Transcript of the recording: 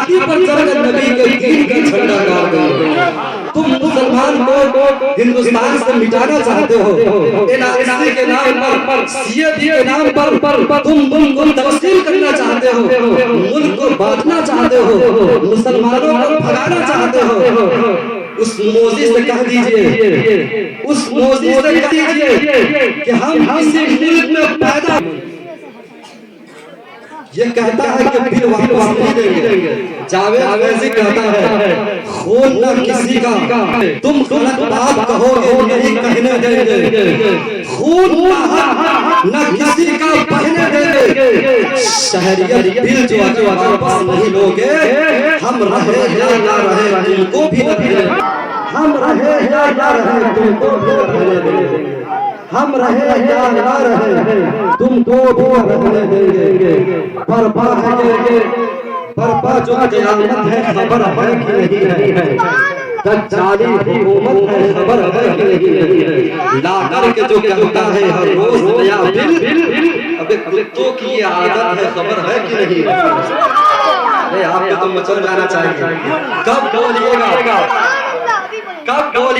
धरती पर चढ़कर नबी के दीन का झंडा गाड़ गए। तुम मुसलमान को हिंदुस्तान से मिटाना चाहते हो, एनआरसी के नाम पर, सीएए के नाम पर तुम तकसीम करना चाहते हो, मुल्क को बांटना चाहते हो, मुसलमानों को भगाना चाहते हो। उस मोदी से कह दीजिए, उस मोदी से कह दीजिए कि हम किसी मुल्क में पैदा, ये कहता है कि फिर वापस नहीं देंगे। जावेद फैजी कहता है खून न किसी का तुम गलत बात कहोगे नहीं कहने देंगे, खून न किसी का बहने देंगे, शहरियत दिल जो वापस नहीं लोगे, हम रहे या ना रहे तुमको भी न देंगे, हम रहे या ना रहे तुमको भी न देंगे, हम रहे या ना रहे तुमको भी रहने देंगे। बर्पा जो क़यामत है खबर है कि नहीं है, दज्जाली हुकूमत है खबर है कि नहीं है, लाकर के जो कहता है हर रोज नया बिल, अबे कुत्तों की ये आदत है खबर है कि नहीं है। अरे आपको तो मचल जाना चाहिए। कब बोलिएगा, कब बोलिएगा।